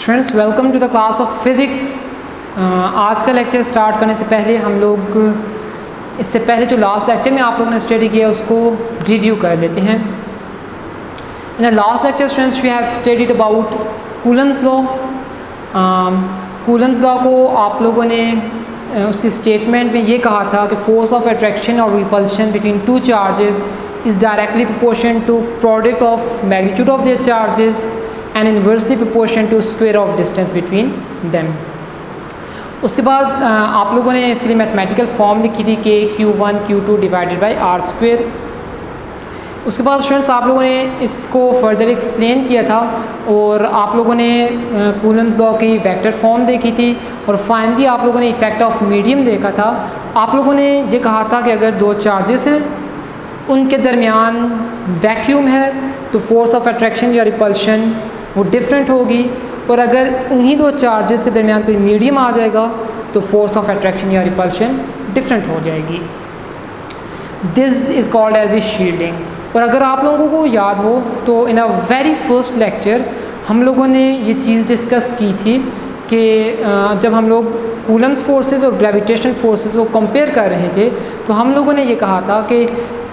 Students welcome to the class of physics. आज का lecture start करने से पहले हम लोग इससे पहले जो लास्ट लेक्चर में आप लोगों ने स्टडी किया उसको रिव्यू कर लेते हैं। In the last lecture students we have studied about Coulomb's law. Coulomb's law को आप लोगों ने उसकी स्टेटमेंट में ये कहा था कि फोर्स ऑफ अट्रैक्शन और repulsion between two charges is directly proportion to product of magnitude of their charges and inversely proportion to square of distance between them। उसके बाद आप लोगों ने इसके लिए मैथमेटिकल फॉर्म लिखी थी कि Q1 Q2 divided by R square. उसके बाद स्टूडेंट्स आप लोगों ने इसको फर्दर एक्सप्लेन किया था और आप लोगों ने कूलम्स लॉ की वेक्टर फॉर्म देखी थी और फाइनली आप लोगों ने इफेक्ट ऑफ मीडियम देखा था। आप लोगों ने ये कहा था कि अगर दो चार्जेस हैं उनके दरमियान वैक्यूम है तो फोर्स ऑफ अट्रैक्शन या रिपल्शन वो डिफरेंट होगी, और अगर उन्हीं दो चार्जेस के दरमियान कोई मीडियम आ जाएगा तो फोर्स ऑफ अट्रैक्शन या रिपल्शन डिफरेंट हो जाएगी। This is called as a shielding. और अगर आप लोगों को याद हो तो in a very first lecture हम लोगों ने ये चीज़ डिस्कस की थी कि जब हम लोग कूलम्स फोर्सेस और ग्रेविटेशनल फोर्सेस को कंपेयर कर रहे थे तो हम लोगों ने ये कहा था कि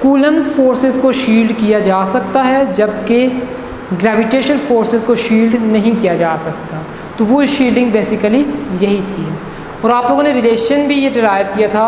कूलम्स फोर्सेस को शील्ड किया जा सकता है जबकि ग्रेविटेशनल फोर्सेस को शील्ड नहीं किया जा सकता। तो वो शील्डिंग बेसिकली यही थी। और आप लोगों ने रिलेशन भी ये डिराइव किया था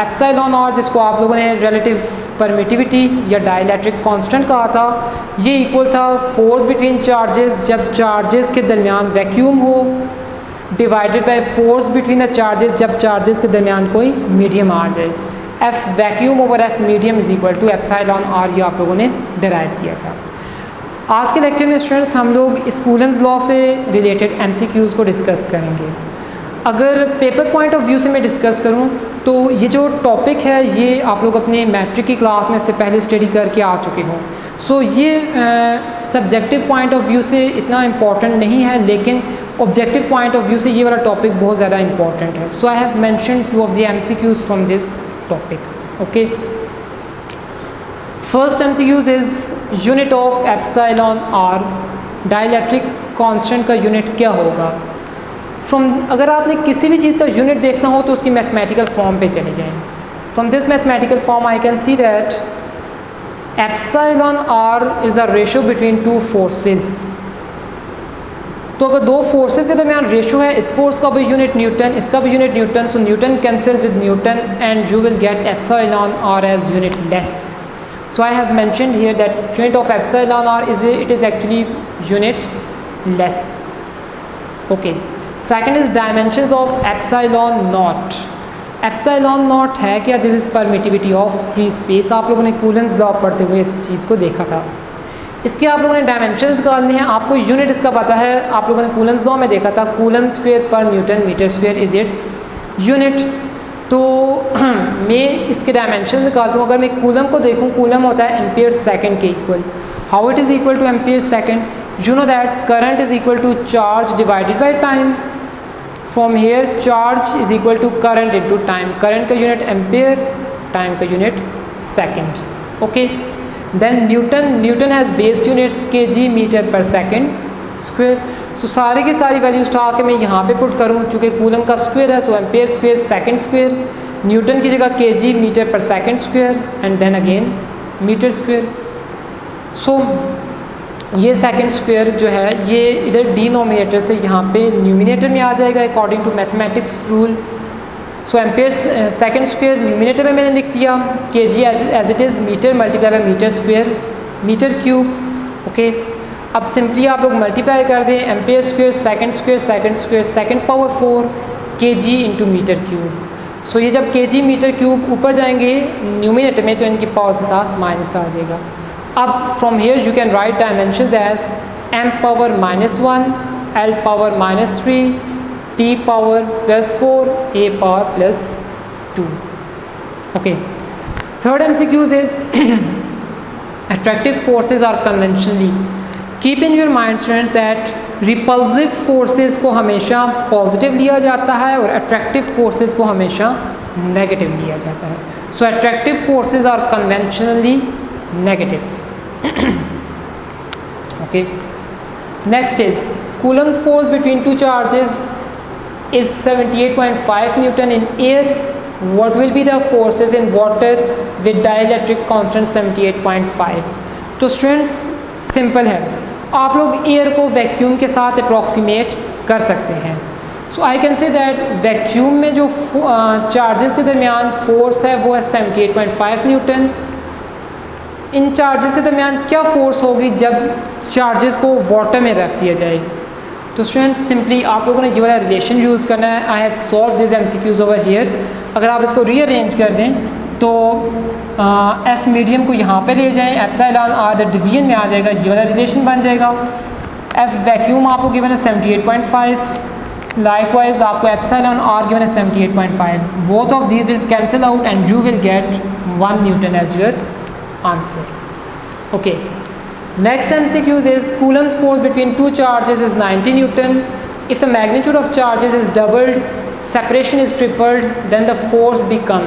एप्सिलॉन आर, जिसको आप लोगों ने रिलेटिव परमिटिविटी या डाइलेक्ट्रिक कांस्टेंट कहा था, ये इक्वल था फोर्स बिटवीन चार्जेस जब चार्जेस के दरमियान वैक्यूम हो divided by force between the charges जब चार्जेस के दरमियान कोई मीडियम आ जाए। F vacuum over F medium is equal to epsilon R, ये आप लोगों ने डिराइव किया था। आज के लेक्चर में स्टूडेंट्स हम लोग इस कूलम्स लॉ से रिलेटेड एमसीक्यूज़ को डिस्कस करेंगे। अगर पेपर पॉइंट ऑफ व्यू से मैं डिस्कस करूं तो ये जो टॉपिक है ये आप लोग अपने मैट्रिक की क्लास में इससे पहले स्टडी करके आ चुके हों। सो ये सब्जेक्टिव पॉइंट ऑफ व्यू से इतना इम्पॉर्टेंट नहीं है, लेकिन ऑब्जेक्टिव पॉइंट ऑफ व्यू से ये वाला टॉपिक बहुत ज़्यादा इंपॉर्टेंट है। So I have mentioned few of the MCQs from this topic. Okay, first MCQs is unit of epsilon R. Dielectric constant का यूनिट क्या होगा? अगर आपने किसी भी चीज़ का यूनिट देखना हो तो उसकी मैथमेटिकल फॉर्म पे चले जाएं। From this mathematical form I can see that epsilon R is the ratio between two forces. तो अगर दो फोर्सेस के दरमियान रेशो है, इस फोर्स का भी यूनिट न्यूटन, इसका भी unit newton, so newton cancels with newton and you will get epsilon R as unitless. So I have mentioned here that unit of epsilon r is actually unit less. Okay. Second is dimensions of epsilon naught. Epsilon naught है क्या? This is permittivity of free space। आप लोगों ने Coulomb's law पढ़ते हुए इस चीज़ को देखा था। इसके आप लोगों ने डायमेंशंस निकालने हैं, आपको यूनिट इसका पता है, आप लोगों ने कूलम्स लॉ में देखा था कूलम स्क्वेयर पर newton metre square is its unit. तो मैं इसके डायमेंशन निकालता हूँ। अगर मैं कूलम को देखूँ, कूलम होता है एम्पियर सेकंड के equal. How it is equal to ampere second? You know that current is equal to charge divided by time. From here charge is equal to current into time. Current का unit ampere, time का unit second. Okay, then newton has base units KG metre पर second square. So सारी की सारी values उठा के मैं यहाँ पे पुट करूँ, चूँकि कूलम का स्क्वेयर है so ampere square second square, newton की जगह केजी मीटर पर second square and then again metre square. So ये सेकंड स्क्वेयर जो है ये इधर डिनोमिनेटर से यहाँ पे न्यूमिनेटर में आ जाएगा according to mathematics rule. So ampere second square numerator में मैंने लिख दिया, KG as it is metre multiply by metre square metre cube. Okay, अब सिंपली आप लोग मल्टीप्लाई कर दें ampere square second power 4 KG into metre cube. So ये जब केजी मीटर क्यूब ऊपर जाएंगे न्यूमिनेटर में तो इनकी पावर्स के साथ माइनस आ जाएगा। अब from here you can write dimensions as m power -1, l power -3, t power +4, a power +2। Okay, third MCQs is attractive forces are conventionally। Keep in your mind students that repulsive forces को हमेशा positive लिया जाता है और attractive forces को हमेशा negative लिया जाता है। So attractive forces are conventionally negative. Okay, next is Coulomb's force between two charges is 78.5 Newton in air. What will be the forces in water with dielectric constant 78.5? तो students simple है, आप लोग air को vacuum के साथ approximate कर सकते हैं. So I can say that vacuum में जो चार्जेस के दरमियान फोर्स है वो है 78.5 न्यूटन. इन चार्जेस के दरमियान क्या फोर्स होगी जब चार्जेस को वाटर में रख दिया जाए? तो स्टूडेंट्स सिंपली आप लोगों ने ये वाला रिलेशन यूज़ करना है. I have solve this MCQs over here. अगर आप इसको रीअरेंज कर दें तो एफ मीडियम को यहाँ पे ले जाएं, एप्सिलॉन आर द डिवीजन में आ जाएगा, ये वाला रिलेशन बन जाएगा. एफ वैक्यूम आपको गिवन है 78.5, लाइकवाइज आपको एप्सिलॉन आर गिवन है 78.5. Both of these will cancel out and you will get 1 newton as your answer. Okay, next MCQs is Coulomb's force between two charges is 90 Newton. If the magnitude of charges is doubled, separation is tripled, then the force become.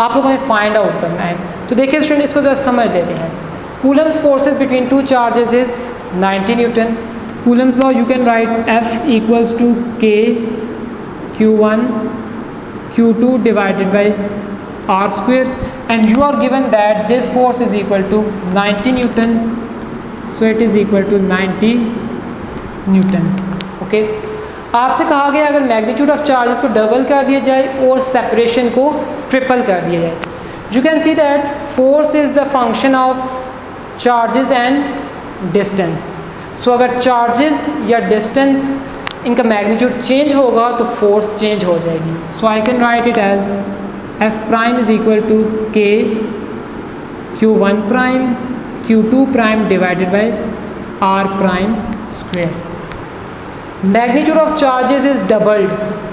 आप लोगों ने find out करना है. तो देखिए student, इसको ज़रा समझ लेते हैं. Coulomb's forces between two charges is 90 Newton. Coulomb's law you can write F equals to K Q1 Q2 divided by R square, and you are given that this force is equal to 90 Newton. So it is equal to 90 Newton's. Okay, आपसे कहा गया अगर magnitude of charges को double कर दिया जाए और separation को ट्रिपल कर दिया जाए. You can see that force is the function of charges and distance. So अगर चार्जेस या डिस्टेंस इनका मैग्नीट्यूड चेंज होगा तो फोर्स चेंज हो जाएगी. So I can write it as F prime is equal to K Q1 prime Q2 prime divided by R prime square. Magnitude of charges is doubled,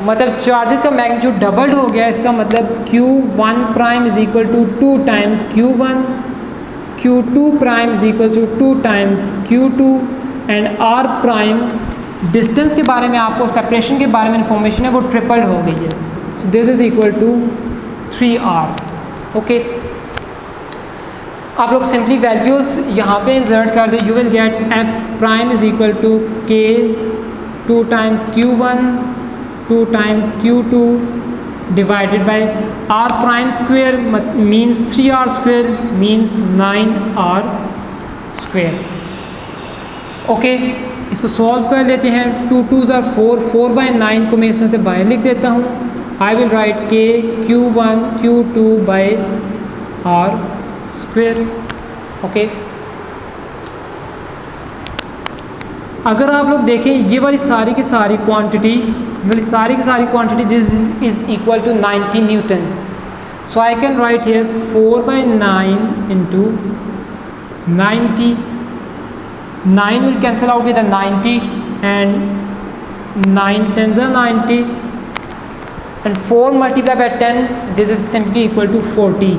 मतलब charges का magnitude doubled हो गया. इसका मतलब Q1 prime is equal to 2 times Q1, Q2 prime is equal to 2 times Q2 and R prime distance के बारे में आपको सेपरेशन के बारे में इंफॉर्मेशन है वो ट्रिपल्ड हो गई है. So this is equal to 3R. Okay, आप लोग सिंपली वैल्यूज़ यहाँ पे इंसर्ट कर दें. You will get F prime is equal to K 2 times Q1 2 times Q2 divided by R prime square means 3R square means 9R square. ओके, इसको solve कर लेते हैं. 2 2s are 4, 4/9 को मैं इसमें से बाहर लिख देता हूँ. आई विल राइट के Q1 Q2 by R square. Okay, अगर आप लोग देखें ये वाली सारी की सारी quantity this is equal to 90 newtons. So I can write here 4/9 into 90. 9 will cancel out with a 90 and 9 10s are 90 and 4 multiplied by 10, this is simply equal to 40.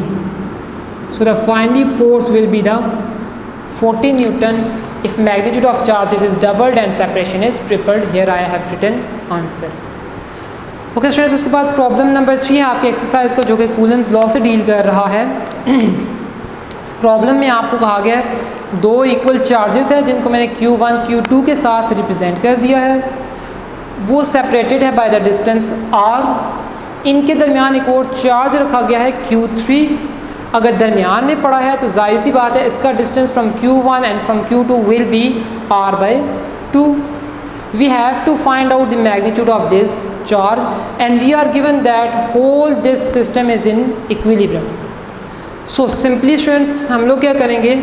So the final force will be the 40 Newton if magnitude of charges is doubled and separation is tripled. Here I have written answer. Okay students, उसके बाद problem number 3 है आपके exercise का जो कि Coulomb's law से deal कर रहा है. इस प्रॉब्लम में आपको कहा गया है दो इक्वल चार्जेस हैं जिनको मैंने Q1 Q2 के साथ रिप्रेजेंट कर दिया है. वो सेपरेटेड है बाय द डिस्टेंस R. इनके दरमियान एक और चार्ज रखा गया है Q3. अगर दरमियान में पड़ा है तो जाहिर सी बात है इसका distance from Q1 and from Q2 will be R/2. We have to find out the magnitude of this charge and we are given that whole this system is in equilibrium. So simply students हम लोग क्या करेंगे,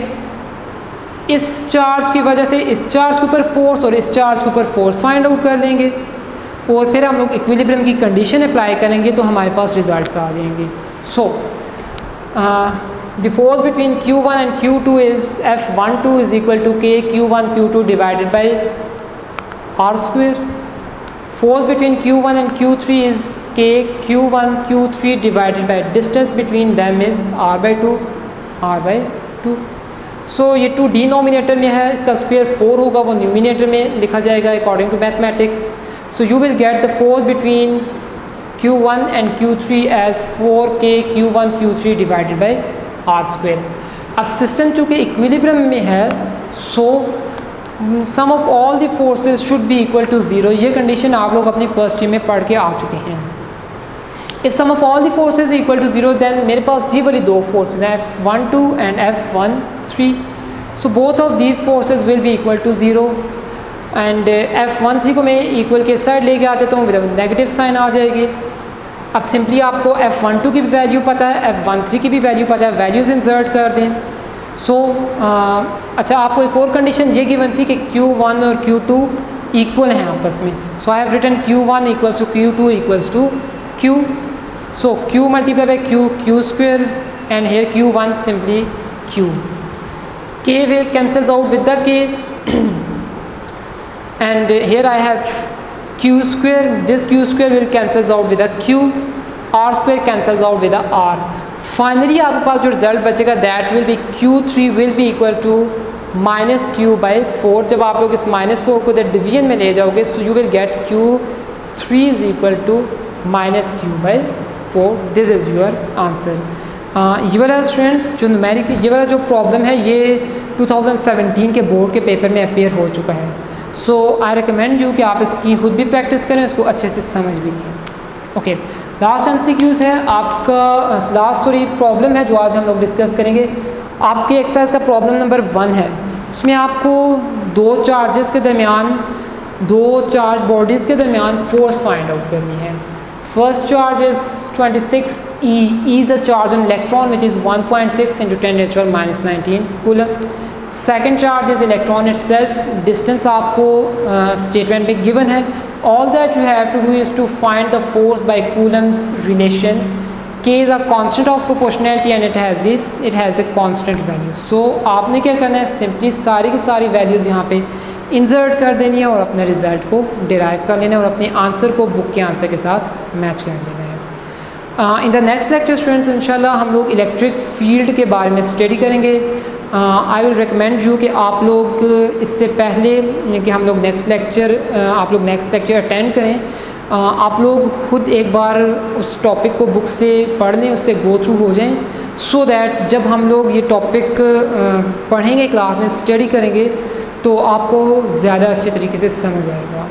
इस charge की वजह से इस charge के ऊपर फोर्स और इस चार्ज के ऊपर फोर्स फाइंड आउट कर लेंगे और फिर हम लोग इक्विलिब्रियम की कंडीशन अप्लाई करेंगे तो हमारे पास रिजल्ट्स आ जाएंगे. सो the force between Q1 and Q2 is F12 is equal to K Q1 Q2 divided by R square. Force between Q1 and Q3 is K Q1 Q3 divided by distance between them is R/2. So ये 2 denominator में है, इसका square 4 होगा, वो numerator में लिखा जाएगा according to mathematics. So you will get the force between Q1 and Q3 as 4K Q1 Q3 divided by R square. अब सिस्टम चूँकि इक्विलिब्रियम में है so sum of all the forces should be equal to zero, ये condition आप लोग अपनी first year में पढ़ के आ चुके हैं। If sum of all the forces equal to zero then मेरे पास ये वाली दो फोर्सेज हैं F12 and F13, so both of these forces will be equal to zero and F13 को मैं इक्वल के साइड लेके आ जाता हूँ, विद नेगेटिव साइन आ जाएगी। अब सिंपली आपको F12 की भी वैल्यू पता है, F13 की भी वैल्यू पता है, वैल्यूज़ इंसर्ट कर दें। अच्छा आपको एक और कंडीशन ये गिवन थी कि Q1 और Q2 इक्वल हैं आपस में, so I have written Q1 equals to Q2 equals to Q, so Q multiply by Q, Q square and here Q1 simply Q, K will cancels out with the K and here I have Q square, this Q square will cancels out with a Q, R square cancels out with a R. Finally आपके पास जो result बचेगा that will be Q3 will be equal to minus Q by 4। जब आप लोग इस -4 को इधर डिवीजन में ले जाओगे so you will get Q3 is equal to minus Q by 4। This is your answer. ये वाला स्टूडेंट्स जो न्यूमेरिक ये वाला जो प्रॉब्लम है ये 2017 के बोर्ड के पेपर में अपीयर हो चुका है, सो आई रिकमेंड यू कि आप इसकी खुद भी प्रैक्टिस करें, इसको अच्छे से समझ भी लें। ओके, लास्ट MCQs है आपका, लास्ट प्रॉब्लम है जो आज हम लोग डिस्कस करेंगे। आपके एक्सरसाइज का प्रॉब्लम नंबर 1 है, उसमें आपको दो चार्ज बॉडीज़ के दरमियान फोर्स फाइंड आउट करनी है। First charge is 26 E is a charge on electron which is 1.6 into 10⁻⁻19 coulomb. Second charge is electron itself, distance आपको स्टेटमेंट में गिवन है। All that you have to do is to find the force by Coulomb's relation. K is a constant of proportionality and it has a constant value। सो आपने क्या करना है, simply सारी की सारी वैल्यूज़ यहाँ पे इंसर्ट कर देनी है और अपने रिजल्ट को डिराइव कर लेना है और अपने आंसर को बुक के आंसर के साथ मैच कर लेना है। In the next lecture students इंशाल्लाह हम लोग इलेक्ट्रिक फील्ड के बारे में स्टडी करेंगे। आई विल रिकमेंड यू कि आप लोग इससे पहले कि हम लोग नेक्स्ट लेक्चर अटेंड करें, आप लोग खुद एक बार उस टॉपिक को बुक से पढ़ लें, उससे गो थ्रू हो जाएं, सो दैट जब हम लोग ये टॉपिक पढ़ेंगे क्लास में स्टडी करेंगे तो आपको ज़्यादा अच्छे तरीके से समझ आएगा।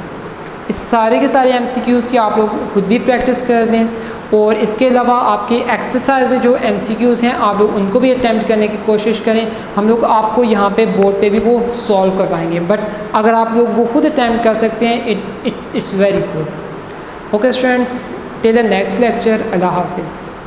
इस सारे के सारे MCQs की आप लोग खुद भी प्रैक्टिस कर दें और इसके अलावा आपके एक्सरसाइज में जो MCQs हैं आप लोग उनको भी अटैम्प्ट करने की कोशिश करें। हम लोग आपको यहाँ पे बोर्ड पे भी वो सॉल्व करवाएंगे, बट अगर आप लोग वो खुद अटैम्प्ट कर सकते हैं it's very good. Okay students, till the next lecture, अल्लाह हाफिज़।